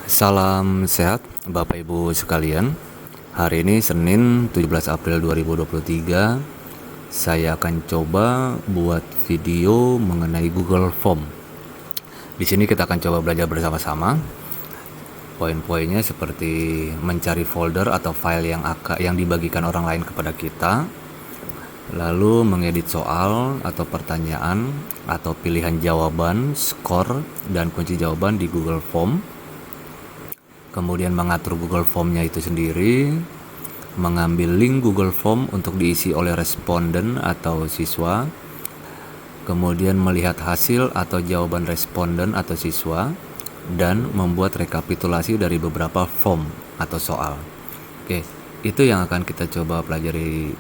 Salam sehat Bapak Ibu sekalian. Hari ini Senin 17 April 2023. Saya akan coba buat video mengenai Google Form. Di sini kita akan coba belajar bersama-sama. Poin-poinnya seperti mencari folder atau file yang dibagikan orang lain kepada kita, lalu mengedit soal atau pertanyaan atau pilihan jawaban, skor, dan kunci jawaban di Google Form. Kemudian mengatur Google Form-nya itu sendiri, mengambil link Google Form untuk diisi oleh responden atau siswa, kemudian melihat hasil atau jawaban responden atau siswa, dan membuat rekapitulasi dari beberapa form atau soal. Oke, itu yang akan kita coba pelajari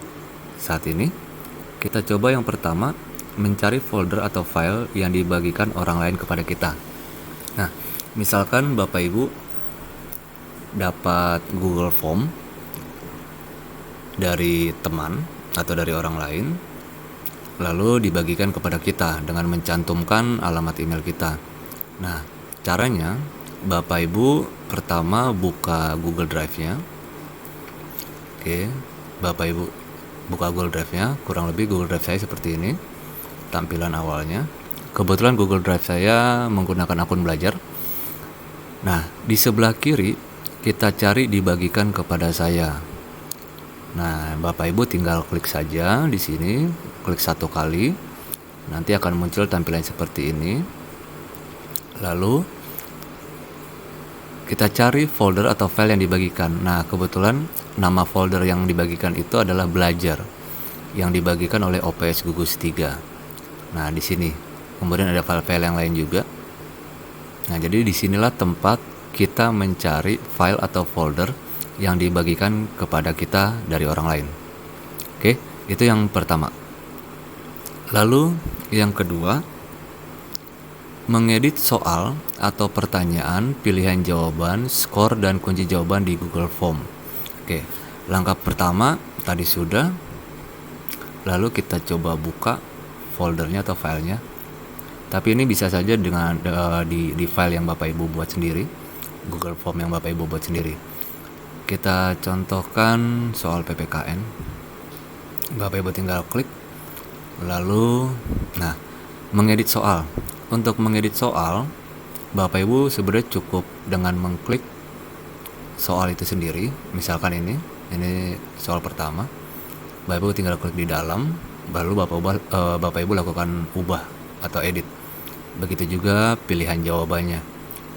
saat ini. Kita coba yang pertama, mencari folder atau file yang dibagikan orang lain kepada kita. Nah, misalkan Bapak Ibu dapat Google Form dari teman atau dari orang lain, lalu dibagikan kepada kita dengan mencantumkan alamat email kita. Nah, caranya Bapak Ibu pertama buka Google Drive-nya. Oke, Bapak Ibu buka Google Drive-nya, kurang lebih Google Drive saya seperti ini tampilan awalnya. Kebetulan Google Drive saya menggunakan akun belajar. Nah, di sebelah kiri kita cari dibagikan kepada saya. Nah, Bapak Ibu tinggal klik saja di sini, klik satu kali, nanti akan muncul tampilan seperti ini. Lalu kita cari folder atau file yang dibagikan. Nah, kebetulan nama folder yang dibagikan itu adalah belajar, yang dibagikan oleh OPS Gugus 3. Nah, di sini. Kemudian ada file-file yang lain juga. Nah, jadi disinilah tempat kita mencari file atau folder yang dibagikan kepada kita dari orang lain. Oke, itu yang pertama. Lalu yang kedua, mengedit soal atau pertanyaan, pilihan jawaban, skor, dan kunci jawaban di Google Form. Oke, langkah pertama tadi sudah. Lalu kita coba buka foldernya atau filenya. Tapi ini bisa saja dengan di file yang Bapak Ibu buat sendiri, Google Form yang Bapak Ibu buat sendiri. Kita contohkan soal PPKN. Bapak Ibu tinggal klik. Lalu, nah, mengedit soal. Untuk mengedit soal, Bapak Ibu sebenarnya cukup dengan mengklik soal itu sendiri. Misalkan ini soal pertama. Bapak Ibu tinggal klik di dalam, lalu Bapak Ibu lakukan ubah atau edit. Begitu juga pilihan jawabannya.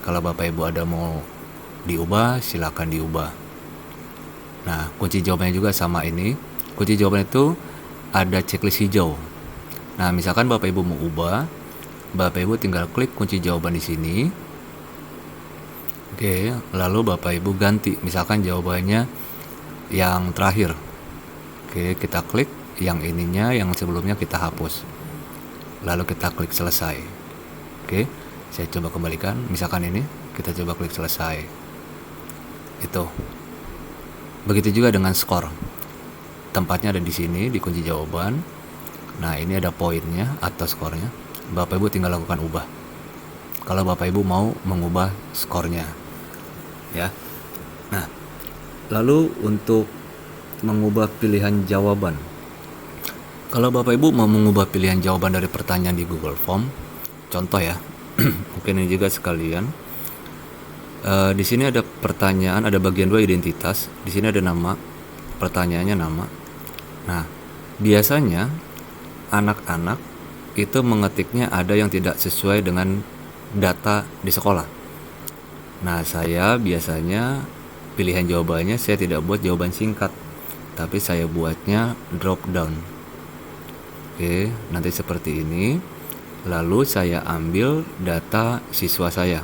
Kalau Bapak Ibu ada mau diubah, silakan diubah. Nah, kunci jawabannya juga sama ini. Kunci jawaban itu ada checklist hijau. Nah, misalkan Bapak Ibu mau ubah, Bapak Ibu tinggal klik kunci jawaban di sini. Oke, lalu Bapak Ibu ganti. Misalkan jawabannya yang terakhir. Oke, kita klik yang ininya, yang sebelumnya kita hapus. Lalu kita klik selesai. Oke, saya coba kembalikan. Misalkan ini, kita coba klik selesai. Itu. Begitu juga dengan skor. Tempatnya ada di sini, di kunci jawaban. Nah, ini ada poinnya atau skornya. Bapak Ibu tinggal lakukan ubah. Kalau Bapak Ibu mau mengubah skornya, ya. Nah, lalu untuk mengubah pilihan jawaban. Kalau Bapak Ibu mau mengubah pilihan jawaban dari pertanyaan di Google Form, contoh ya, mungkin ini juga sekalian. Di sini ada pertanyaan, ada bagian 2 identitas. Di sini ada nama, pertanyaannya nama. Nah, biasanya anak-anak itu mengetiknya ada yang tidak sesuai dengan data di sekolah. Nah, saya biasanya pilihan jawabannya saya tidak buat jawaban singkat, tapi saya buatnya drop down. Oke, nanti seperti ini. Lalu saya ambil data siswa saya.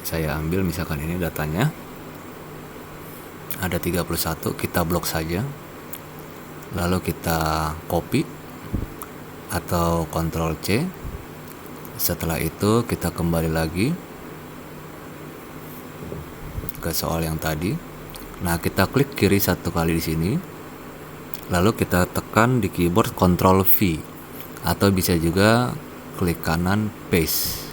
Saya ambil misalkan ini datanya. Ada 31, kita blok saja. Lalu kita copy atau Ctrl C. Setelah itu kita kembali lagi ke soal yang tadi. Nah, kita klik kiri satu kali di sini. Lalu kita tekan di keyboard Ctrl V atau bisa juga klik kanan paste.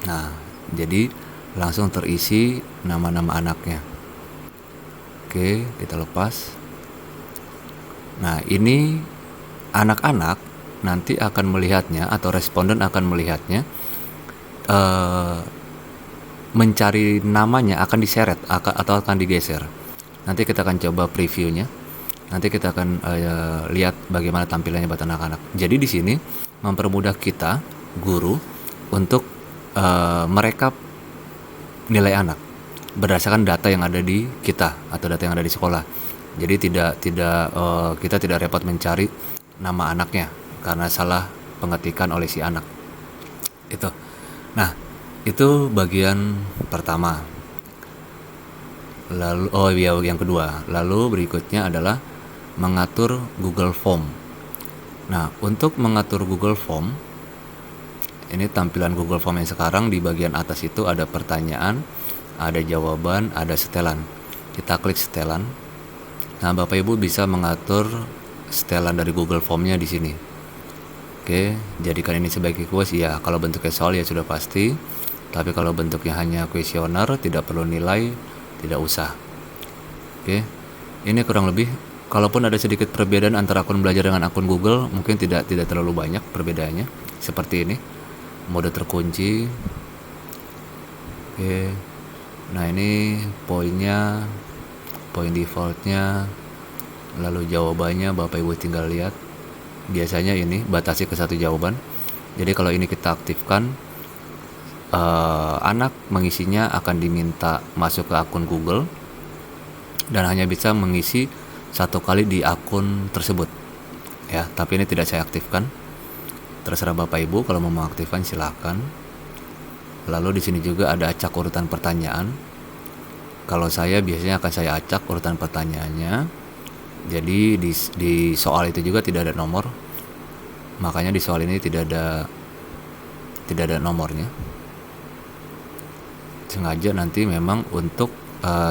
Nah, Jadi langsung terisi nama-nama anaknya. Oke, kita lepas. Nah, ini anak-anak nanti akan melihatnya atau responden akan melihatnya, mencari namanya akan diseret atau akan digeser. Nanti kita akan coba previewnya. Nanti kita akan lihat bagaimana tampilannya buat anak-anak. Jadi di sini mempermudah kita guru untuk merekap nilai anak berdasarkan data yang ada di kita atau data yang ada di sekolah. Jadi kita tidak repot mencari nama anaknya karena salah pengetikan oleh si anak. Itu. Nah, itu bagian pertama. Lalu yang kedua. Lalu berikutnya adalah mengatur Google Form. Nah, untuk mengatur Google Form, ini tampilan Google Form yang sekarang. Di bagian atas itu ada pertanyaan, ada jawaban, ada setelan. Kita klik setelan. Nah, Bapak Ibu bisa mengatur setelan dari Google Form-nya di sini. Oke, jadikan ini sebagai kuis. Ya, kalau bentuknya soal ya sudah pasti. Tapi kalau bentuknya hanya kuesioner, tidak perlu nilai, tidak usah. Oke, ini kurang lebih. Kalaupun ada sedikit perbedaan antara akun belajar dengan akun Google, mungkin tidak terlalu banyak perbedaannya. Seperti ini, mode terkunci. Oke, nah ini poinnya, poin defaultnya, lalu jawabannya Bapak Ibu tinggal lihat. Biasanya ini batasi ke 1 jawaban. Jadi kalau ini kita aktifkan, anak mengisinya akan diminta masuk ke akun Google dan hanya bisa mengisi 1 kali di akun tersebut. Ya, tapi ini tidak saya aktifkan. Terserah Bapak Ibu kalau mau mengaktifkan silakan. Lalu di sini juga ada acak urutan pertanyaan. Kalau saya biasanya akan saya acak urutan pertanyaannya. Jadi di soal itu juga tidak ada nomor. Makanya di soal ini tidak ada nomornya. Sengaja nanti memang untuk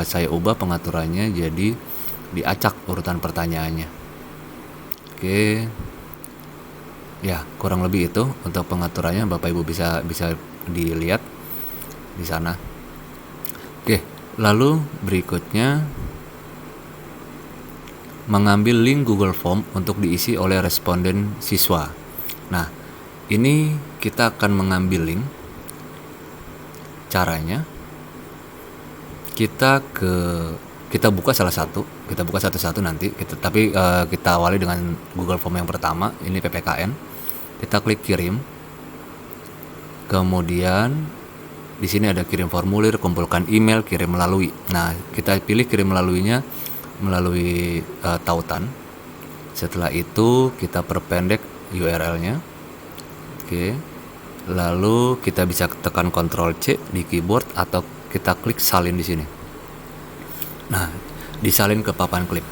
saya ubah pengaturannya jadi diacak urutan pertanyaannya. Oke. Ya, kurang lebih itu untuk pengaturannya. Bapak Ibu bisa dilihat di sana. Oke, lalu berikutnya mengambil link Google Form untuk diisi oleh responden siswa. Nah, ini kita akan mengambil link. Caranya kita buka salah satu, kita buka satu-satu nanti. Tapi kita awali dengan Google Form yang pertama, ini PPKN. Kita klik kirim. Kemudian di sini ada kirim formulir, kumpulkan email, kirim melalui. Nah, kita pilih kirim melaluinya melalui tautan. Setelah itu kita perpendek URL-nya. Oke. Lalu kita bisa tekan Ctrl C di keyboard atau kita klik salin di sini. Nah, disalin ke papan klip.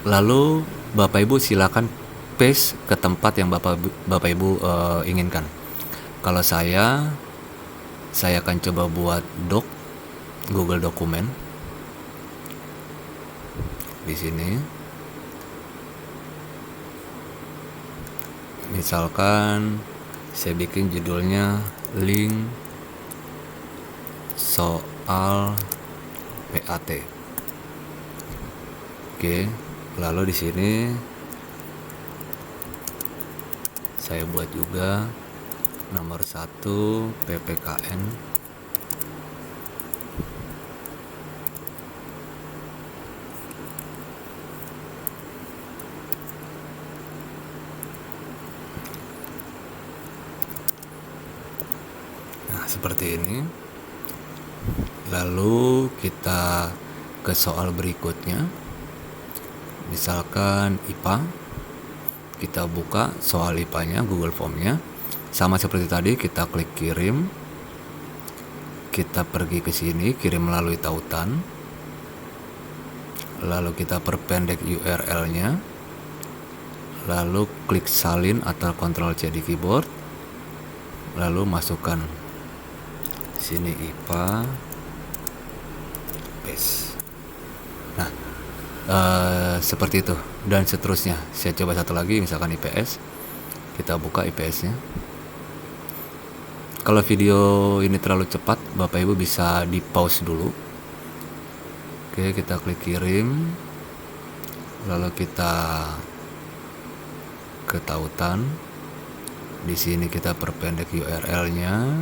Lalu Bapak Ibu silakan paste ke tempat yang Bapak Ibu inginkan. Kalau saya akan coba buat Google dokumen di sini. Misalkan saya bikin judulnya link soal PAT. Oke, lalu di sini saya buat juga nomor 1 PPKN. Nah, seperti ini. Lalu kita ke soal berikutnya. Misalkan IPA, kita buka soal IPA-nya, Google Form-nya. Sama seperti tadi, kita klik kirim. Kita pergi ke sini, kirim melalui tautan. Lalu kita perpendek URL-nya. Lalu klik salin atau Ctrl C di keyboard. Lalu masukkan sini IPA, paste. Nah, seperti itu dan seterusnya. Saya coba satu lagi, misalkan IPS. Kita buka IPS-nya. Kalau video ini terlalu cepat, Bapak Ibu bisa di pause dulu. Oke, kita klik kirim, lalu kita ke tautan. Di sini kita perpendek URL-nya,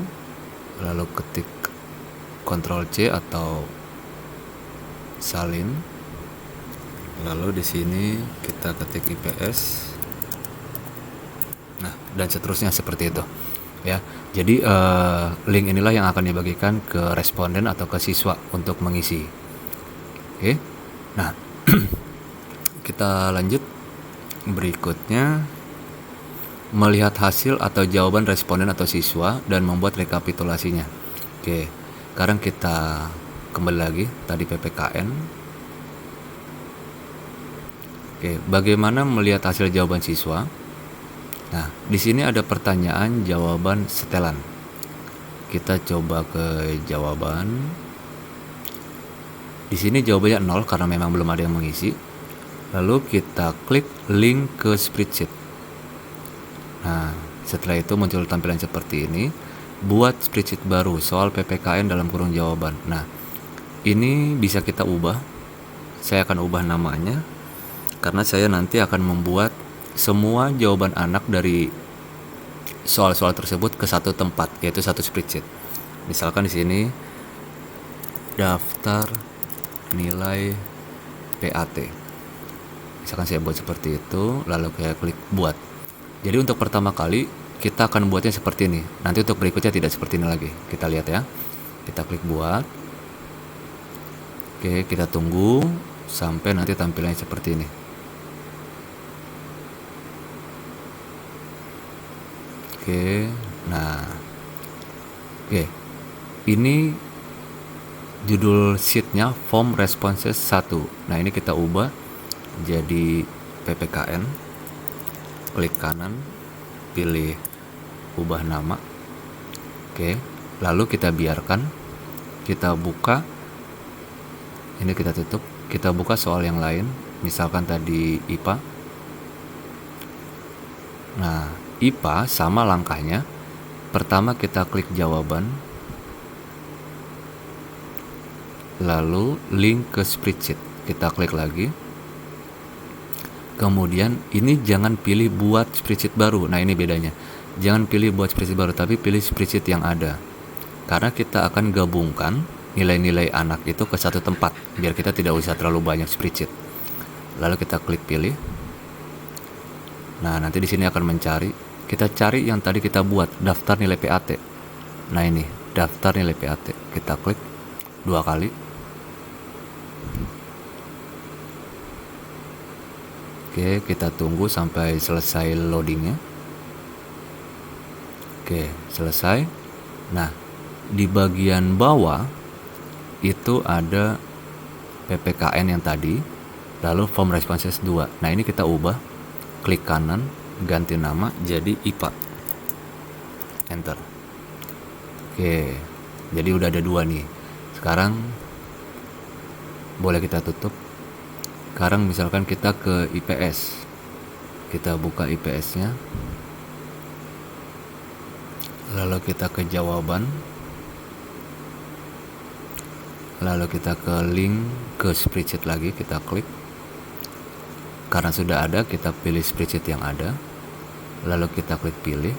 lalu ketik Ctrl C atau salin. Lalu di sini kita ketik IPS. Nah, dan seterusnya seperti itu. Ya, jadi link inilah yang akan dibagikan ke responden atau ke siswa untuk mengisi. Oke, nah kita lanjut. Berikutnya, melihat hasil atau jawaban responden atau siswa dan membuat rekapitulasinya. Oke, sekarang kita kembali lagi tadi PPKN. Oke, bagaimana melihat hasil jawaban siswa? Nah, di sini ada pertanyaan jawaban setelan. Kita coba ke jawaban. Di sini jawabannya 0 karena memang belum ada yang mengisi. Lalu kita klik link ke spreadsheet. Nah, setelah itu muncul tampilan seperti ini. Buat spreadsheet baru soal PPKN dalam kurung jawaban. Nah, ini bisa kita ubah. Saya akan ubah namanya karena saya nanti akan membuat semua jawaban anak dari soal-soal tersebut ke satu tempat, yaitu satu spreadsheet. Misalkan di sini daftar nilai PAT. Misalkan saya buat seperti itu, lalu saya klik buat. Jadi untuk pertama kali kita akan buatnya seperti ini. Nanti untuk berikutnya tidak seperti ini lagi. Kita lihat ya. Kita klik buat. Oke, kita tunggu sampai nanti tampilannya seperti ini. Oke, nah, oke, ini judul sheetnya form responses 1. Nah, ini kita ubah jadi PPKN. Klik kanan, pilih ubah nama. Oke, lalu kita biarkan. Kita buka. Ini kita tutup. Kita buka soal yang lain. Misalkan tadi IPA. Nah, IPA sama langkahnya. Pertama kita klik jawaban, lalu link ke spreadsheet. Kita klik lagi. Kemudian ini jangan pilih buat spreadsheet baru. Nah, ini bedanya. Jangan pilih buat spreadsheet baru, tapi pilih spreadsheet yang ada. Karena kita akan gabungkan nilai-nilai anak itu ke satu tempat, biar kita tidak usah terlalu banyak spreadsheet. Lalu kita klik pilih. Nah, nanti di sini akan mencari. Kita cari yang tadi kita buat, daftar nilai PAT. Nah, ini daftar nilai PAT. Kita klik 2 kali. Oke, kita tunggu sampai selesai loadingnya. Oke, selesai. Nah, di bagian bawah itu ada PPKN yang tadi, lalu form responses 2. Nah, ini kita ubah. Klik kanan, ganti nama jadi IPA. Enter. Oke, jadi udah ada 2 nih. Sekarang boleh kita tutup. Sekarang misalkan kita ke IPS. Kita buka IPS-nya. Lalu kita ke jawaban. Lalu kita ke link ke spreadsheet lagi, kita klik. Karena sudah ada, kita pilih spreadsheet yang ada. Lalu kita klik pilih.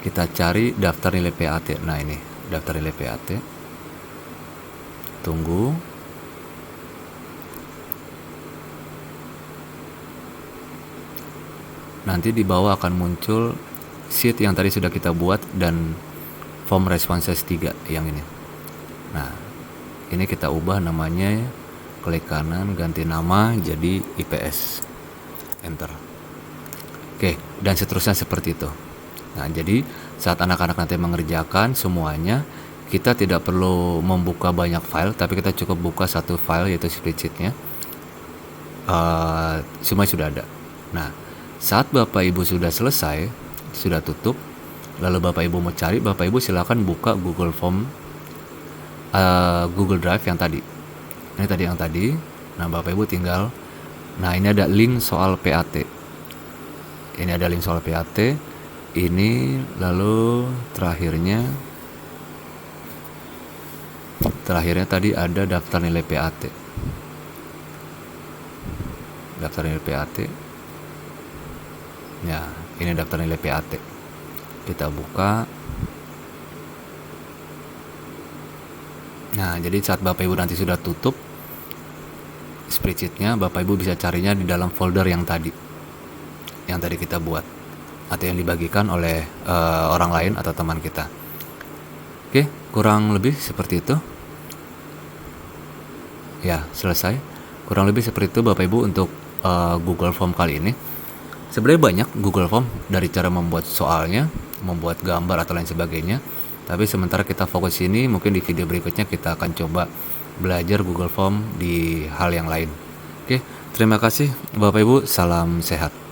Kita cari daftar nilai PAT. Nah, ini daftar nilai PAT. Tunggu. Nanti di bawah akan muncul sheet yang tadi sudah kita buat dan form responses 3 yang ini. Nah, ini kita ubah namanya. Klik kanan, ganti nama jadi IPS. Enter. Oke, dan seterusnya seperti itu. Nah, jadi saat anak-anak nanti mengerjakan semuanya, kita tidak perlu membuka banyak file, tapi kita cukup buka satu file, yaitu spreadsheetnya. Semua sudah ada. Nah, saat Bapak Ibu sudah selesai, sudah tutup, lalu Bapak Ibu mau cari, Bapak Ibu silakan buka Google Form, Google Drive yang tadi. Ini tadi yang tadi. Nah, Bapak Ibu tinggal. Nah, ini ada link soal PAT. Ini ada link soal PAT. ini, lalu terakhirnya tadi ada daftar nilai PAT. Daftar nilai PAT. Ya, ini daftar nilai PAT. Kita buka. Nah, jadi saat Bapak Ibu nanti sudah tutup spreadsheet-nya, Bapak Ibu bisa carinya di dalam folder yang tadi kita buat, atau yang dibagikan oleh orang lain atau teman kita. Oke, kurang lebih seperti itu. Ya, selesai. Kurang lebih seperti itu Bapak Ibu untuk Google Form kali ini. Sebenarnya banyak Google Form, dari cara membuat soalnya, membuat gambar atau lain sebagainya. Tapi sementara kita fokus ini, mungkin di video berikutnya kita akan coba belajar Google Form di hal yang lain. Oke, terima kasih Bapak Ibu, salam sehat.